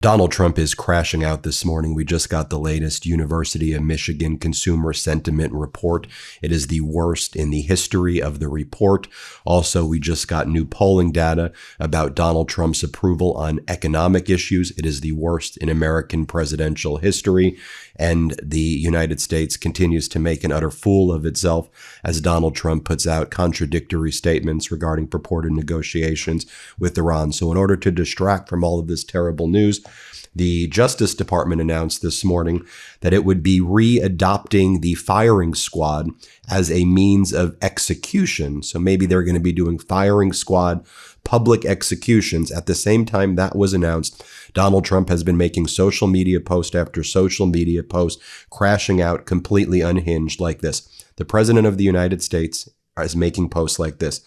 Donald Trump is crashing out this morning. We just got the latest University of Michigan Consumer Sentiment Report. It is the worst in the history of the report. Also, we just got new polling data about Donald Trump's approval on economic issues. It is the worst in American presidential history. And the United States continues to make an utter fool of itself as Donald Trump puts out contradictory statements regarding purported negotiations with Iran. So in order to distract from all of this terrible news, the Justice Department announced this morning that it would be readopting the firing squad as a means of execution. So maybe they're going to be doing firing squad public executions. At the same time that was announced, Donald Trump has been making social media post after social media post, crashing out completely unhinged like this. The President of the United States is making posts like this.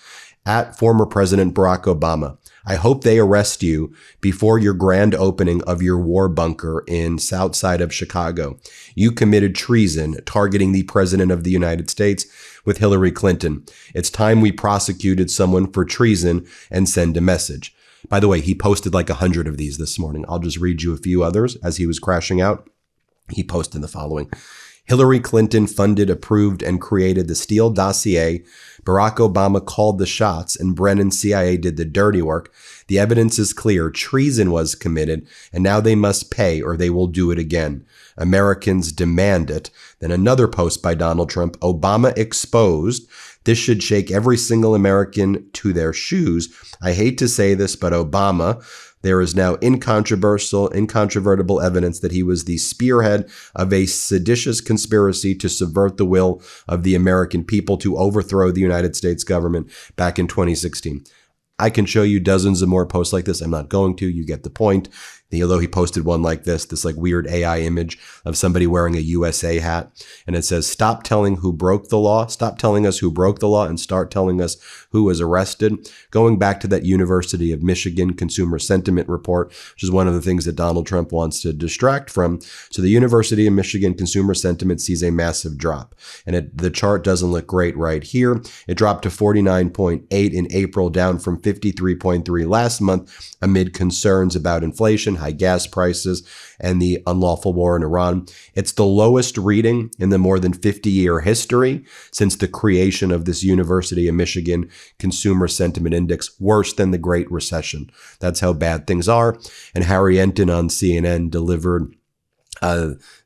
At former President Barack Obama, I hope they arrest you before your grand opening of your war bunker in south side of Chicago. You committed treason targeting the President of the United States with Hillary Clinton. It's time we prosecuted someone for treason and send a message. By the way, he posted like 100 of these this morning. I'll just read you a few others as he was crashing out. He posted the following. Hillary Clinton funded, approved, and created the Steele dossier. Barack Obama called the shots, and Brennan CIA did the dirty work. The evidence is clear. Treason was committed, and now they must pay or they will do it again. Americans demand it. Then another post by Donald Trump, Obama exposed. This should shake every single American to their shoes. I hate to say this, but Obama, there is now incontrovertible evidence that he was the spearhead of a seditious conspiracy to subvert the will of the American people to overthrow the United States government back in 2016. I can show you dozens of more posts like this. I'm not going to. You get the point. Although he posted one like this like weird AI image of somebody wearing a USA hat. And it says, stop telling who broke the law. Stop telling us who broke the law and start telling us who was arrested. Going back to that University of Michigan Consumer Sentiment Report, which is one of the things that Donald Trump wants to distract from. So the University of Michigan Consumer Sentiment sees a massive drop. And the chart doesn't look great right here. It dropped to 49.8 in April, down from 53.3 last month amid concerns about inflation, high gas prices, and the unlawful war in Iran. It's the lowest reading in the more than 50-year history since the creation of this University of Michigan Consumer Sentiment Index, worse than the Great Recession. That's how bad things are. And Harry Enton on CNN delivered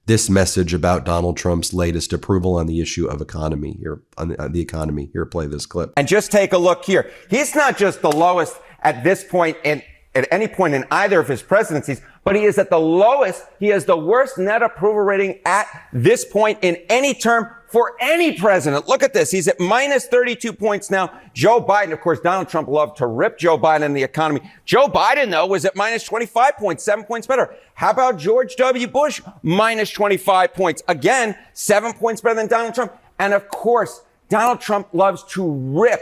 this message about Donald Trump's latest approval on the issue of economy here, on the economy. Here, play this clip. And just take a look here. He's not just the lowest at this point at any point in either of his presidencies, but he is at the lowest. He has the worst net approval rating at this point in any term for any president. Look at this. He's at minus 32 points now. Joe Biden, of course, Donald Trump loved to rip Joe Biden in the economy. Joe Biden, though, was at minus 25 points, 7 points better. How about George W. Bush? Minus 25 points. Again, 7 points better than Donald Trump. And of course, Donald Trump loves to rip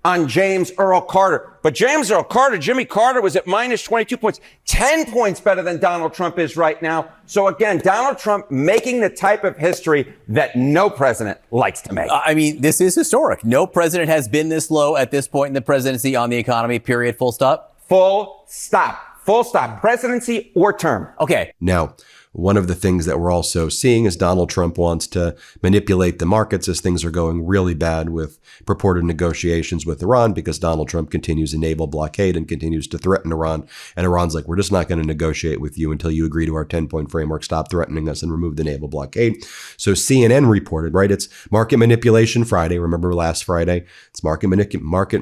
on James Earl Carter. But James Earl Carter, Jimmy Carter, was at minus 22 points, 10 points better than Donald Trump is right now. So again, Donald Trump making the type of history that no president likes to make. I mean, this is historic. No president has been this low at this point in the presidency on the economy, period, full stop? Full stop. Full stop. Presidency or term. Okay. Now, one of the things that we're also seeing is Donald Trump wants to manipulate the markets as things are going really bad with purported negotiations with Iran, because Donald Trump continues a naval blockade and continues to threaten Iran. And Iran's like, we're just not going to negotiate with you until you agree to our 10-point framework, stop threatening us, and remove the naval blockade. So CNN reported, right? It's Market Manipulation Friday. Remember last Friday? It's Market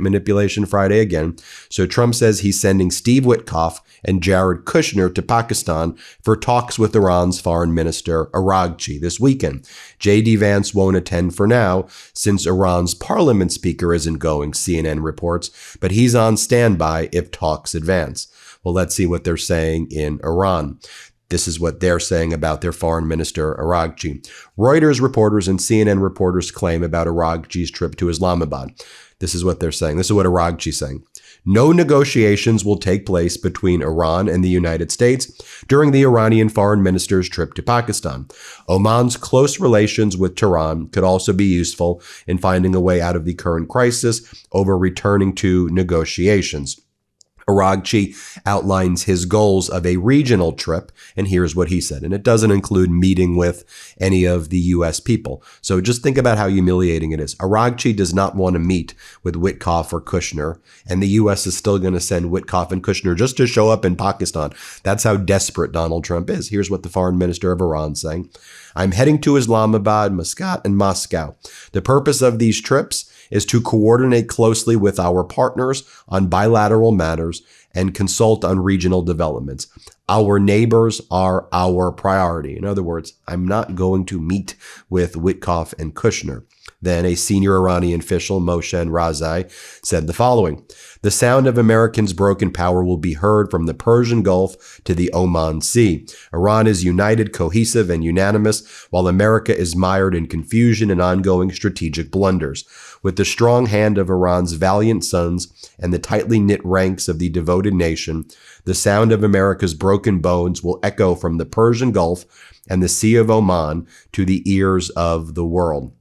Manipulation Friday again. So Trump says he's sending Steve Witkoff and Jared Kushner to Pakistan for talks with Iran's foreign minister Araghchi this weekend. J.D. Vance won't attend for now since Iran's parliament speaker isn't going, CNN reports, but he's on standby if talks advance. Well, let's see what they're saying in Iran. This is what they're saying about their foreign minister, Araghchi. Reuters reporters and CNN reporters claim about Araghchi's trip to Islamabad. This is what they're saying. This is what Araghchi's saying. No negotiations will take place between Iran and the United States during the Iranian foreign minister's trip to Pakistan. Oman's close relations with Tehran could also be useful in finding a way out of the current crisis over returning to negotiations. Aragchi outlines his goals of a regional trip, and here's what he said. And it doesn't include meeting with any of the U.S. people. So just think about how humiliating it is. Aragchi does not want to meet with Witkoff or Kushner, and the U.S. is still going to send Witkoff and Kushner just to show up in Pakistan. That's how desperate Donald Trump is. Here's what the foreign minister of Iran is saying. I'm heading to Islamabad, Muscat, and Moscow. The purpose of these trips is to coordinate closely with our partners on bilateral matters and consult on regional developments. Our neighbors are our priority. In other words, I'm not going to meet with Witkoff and Kushner. Then a senior Iranian official, Moshen Razai, said the following. The sound of Americans' broken power will be heard from the Persian Gulf to the Oman Sea. Iran is united, cohesive, and unanimous, while America is mired in confusion and ongoing strategic blunders. With the strong hand of Iran's valiant sons and the tightly knit ranks of the devoted nation, the sound of America's broken bones will echo from the Persian Gulf and the Sea of Oman to the ears of the world.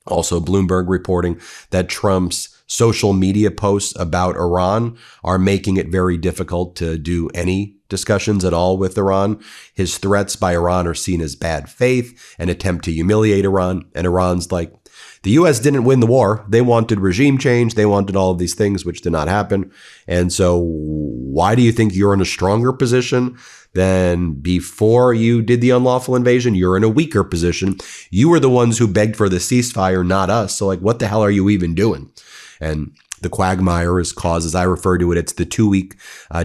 Also, Bloomberg reporting that Trump's social media posts about Iran are making it very difficult to do any discussions at all with Iran. His threats by Iran are seen as bad faith, an attempt to humiliate Iran. And Iran's like, the U.S. didn't win the war. They wanted regime change. They wanted all of these things, which did not happen. And so why do you think you're in a stronger position than before you did the unlawful invasion? You're in a weaker position. You were the ones who begged for the ceasefire, not us. So like, what the hell are you even doing? And the quagmire is caused, as I refer to it, it's the 2-week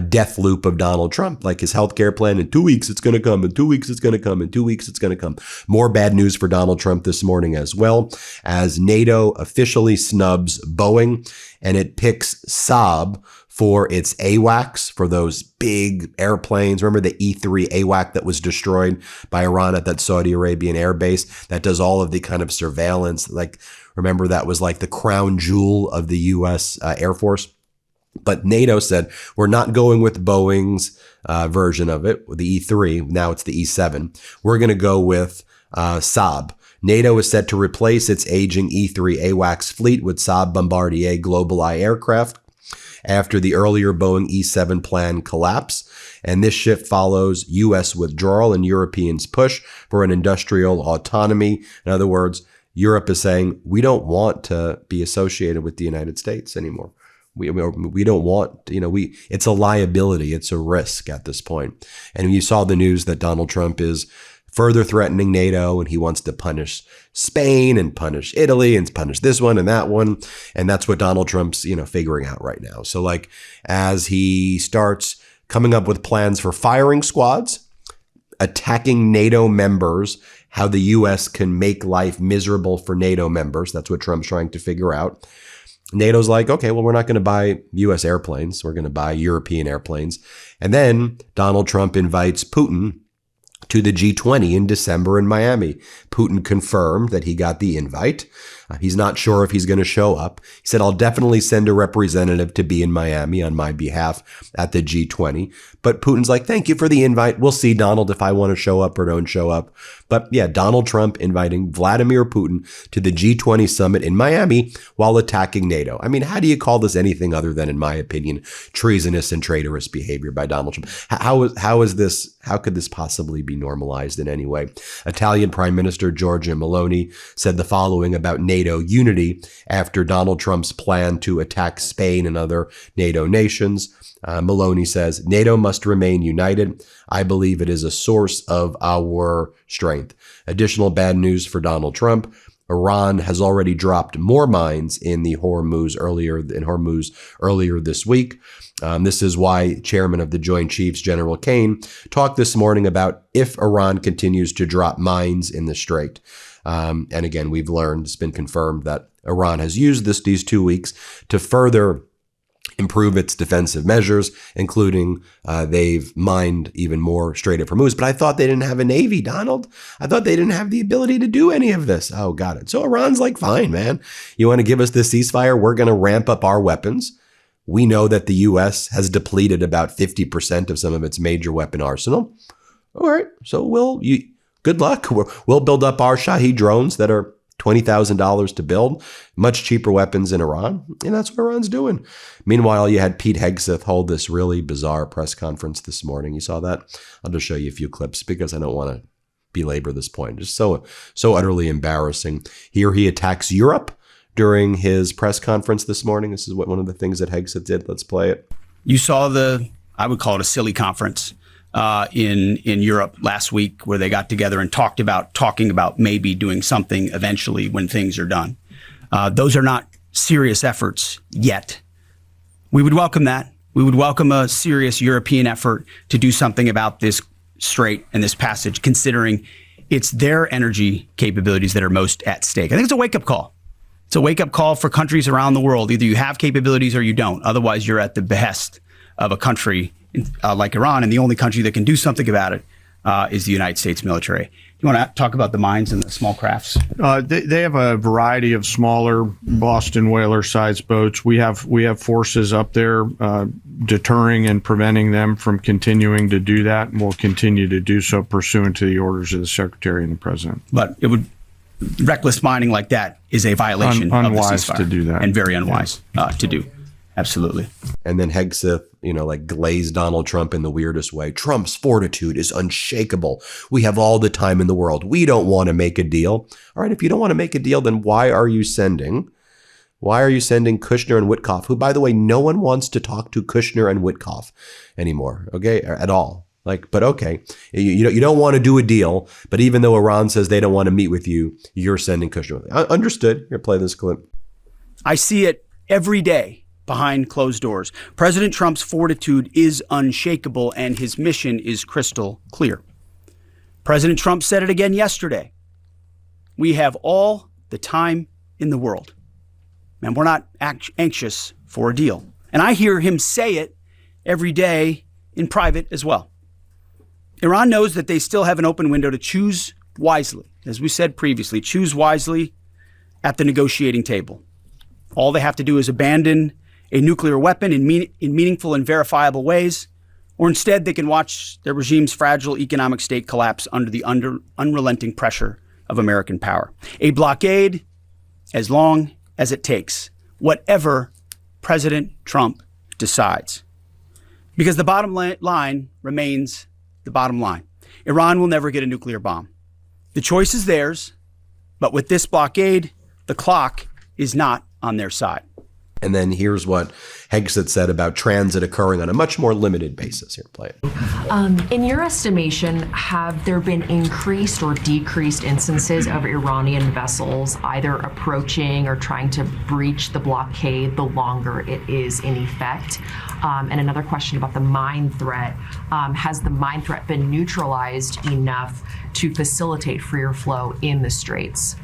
death loop of Donald Trump, like his healthcare plan. In 2 weeks, it's going to come. In 2 weeks, it's going to come. In 2 weeks, it's going to come. More bad news for Donald Trump this morning as well, as NATO officially snubs Boeing and it picks Saab for its AWACS, for those big airplanes. Remember the E-3 AWAC that was destroyed by Iran at that Saudi Arabian air base that does all of the kind of surveillance? Like, remember that was like the crown jewel of the U.S. Air Force. But NATO said, we're not going with Boeing's version of it, the E-3. Now it's the E-7. We're going to go with Saab. NATO is set to replace its aging E-3 AWACS fleet with Saab Bombardier GlobalEye aircraft after the earlier Boeing E-7 plan collapse. And this shift follows U.S. withdrawal and Europeans' push for an industrial autonomy. In other words, Europe is saying, we don't want to be associated with the United States anymore. We don't want, it's a liability. It's a risk at this point. And you saw the news that Donald Trump is further threatening NATO, and he wants to punish Spain and punish Italy and punish this one and that one. And that's what Donald Trump's, figuring out right now. So like, as he starts coming up with plans for firing squads, attacking NATO members, how the U.S. can make life miserable for NATO members. That's what Trump's trying to figure out. NATO's like, okay, well, we're not going to buy U.S. airplanes. We're going to buy European airplanes. And then Donald Trump invites Putin to the G20 in December in Miami. Putin confirmed that he got the invite. He's not sure if he's going to show up. He said, I'll definitely send a representative to be in Miami on my behalf at the G20. But Putin's like, thank you for the invite. We'll see, Donald, if I want to show up or don't show up. But yeah, Donald Trump inviting Vladimir Putin to the G20 summit in Miami while attacking NATO. I mean, how do you call this anything other than, in my opinion, treasonous and traitorous behavior by Donald Trump? How could this possibly be normalized in any way? Italian Prime Minister Giorgia Meloni said the following about NATO unity after Donald Trump's plan to attack Spain and other NATO nations. Meloni says, NATO must remain united. I believe it is a source of our strength. Additional bad news for Donald Trump. Iran has already dropped more mines in the Hormuz earlier this week. This is why Chairman of the Joint Chiefs, General Kane, talked this morning about if Iran continues to drop mines in the Strait. And again, we've learned, it's been confirmed that Iran has used these 2 weeks to further improve its defensive measures, including they've mined even more Strait of Hormuz. But I thought they didn't have a navy, Donald. I thought they didn't have the ability to do any of this. Oh, got it. So Iran's like, fine, man. You want to give us this ceasefire? We're going to ramp up our weapons. We know that the U.S. has depleted about 50% of some of its major weapon arsenal. All right. So good luck. We'll build up our Shahed drones that are $20,000 to build much cheaper weapons in Iran. And that's what Iran's doing. Meanwhile, you had Pete Hegseth hold this really bizarre press conference this morning. You saw that? I'll just show you a few clips because I don't want to belabor this point. Just so utterly embarrassing. Here he attacks Europe during his press conference this morning. This is one of the things that Hegseth did. Let's play it. You saw I would call it a silly conference in Europe last week where they got together and talking about maybe doing something eventually when things are done. Those are not serious efforts yet. We would welcome that. We would welcome a serious European effort to do something about this strait and this passage, considering it's their energy capabilities that are most at stake. I think it's a wake-up call. It's a wake-up call for countries around the world. Either you have capabilities or you don't. Otherwise, you're at the behest of a country like Iran, and the only country that can do something about it is the United States military. You want to talk about the mines and the small crafts? They have a variety of smaller Boston whaler-sized boats. We have forces up there deterring and preventing them from continuing to do that, and we'll continue to do so pursuant to the orders of the Secretary and the President. But reckless mining like that is a violation of the ceasefire. To do that, and very unwise to do. Absolutely. And then Hegseth, glazed Donald Trump in the weirdest way. Trump's fortitude is unshakable. We have all the time in the world. We don't want to make a deal. All right, if you don't want to make a deal, then why are you sending Kushner and Witkoff, who, by the way, no one wants to talk to Kushner and Witkoff anymore, okay, at all. But okay, you don't want to do a deal, but even though Iran says they don't want to meet with you, you're sending Kushner. Understood. Here, play this clip. I see it every day behind closed doors. President Trump's fortitude is unshakable and his mission is crystal clear. President Trump said it again yesterday. We have all the time in the world, and we're not anxious for a deal. And I hear him say it every day in private as well. Iran knows that they still have an open window to choose wisely. As we said previously, choose wisely at the negotiating table. All they have to do is abandon a nuclear weapon in meaningful and verifiable ways, or instead they can watch their regime's fragile economic state collapse under the unrelenting pressure of American power. A blockade as long as it takes, whatever President Trump decides. Because the bottom line remains the bottom line. Iran will never get a nuclear bomb. The choice is theirs, but with this blockade, the clock is not on their side. And then here's what Hegseth said about transit occurring on a much more limited basis. Here, play it. In your estimation, have there been increased or decreased instances of Iranian vessels either approaching or trying to breach the blockade the longer it is in effect? And another question about the mine threat. Has the mine threat been neutralized enough to facilitate freer flow in the straits?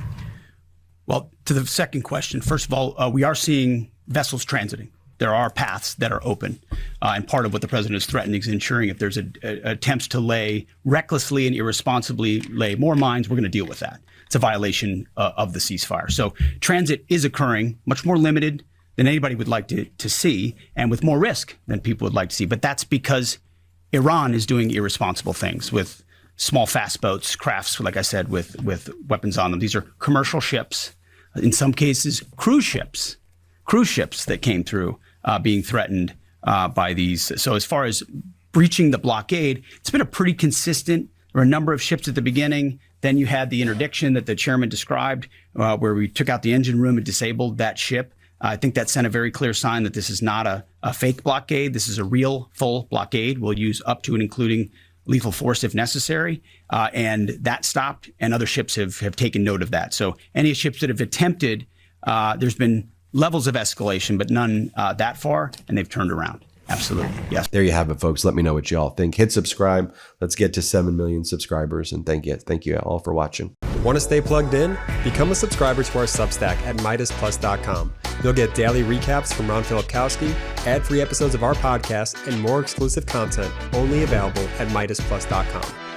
Well, to the second question, first of all, we are seeing vessels transiting. There are paths that are open. And part of what the president is threatening is ensuring if there's attempts to recklessly and irresponsibly lay more mines, we're going to deal with that. It's a violation of the ceasefire. So transit is occurring, much more limited than anybody would like to see, and with more risk than people would like to see. But that's because Iran is doing irresponsible things with small fast boats, crafts, like I said, with weapons on them. These are commercial ships, in some cases cruise ships that came through being threatened by these. So as far as breaching the blockade, it's been a pretty consistent. There were a number of ships at the beginning. Then you had the interdiction that the chairman described, where we took out the engine room and disabled that ship. I think that sent a very clear sign that this is not a fake blockade. This is a real full blockade. We'll use up to and including lethal force if necessary. And that stopped, and other ships have taken note of that. So any ships that have attempted, there's been levels of escalation, but none that far, and they've turned around. Absolutely. Yes. There you have it, folks. Let me know what you all think. Hit subscribe. Let's get to 7 million subscribers. And thank you all for watching. Want to stay plugged in? Become a subscriber to our Substack at MeidasPlus.com. You'll get daily recaps from Ron Filipkowski, ad-free episodes of our podcast, and more exclusive content only available at MeidasPlus.com.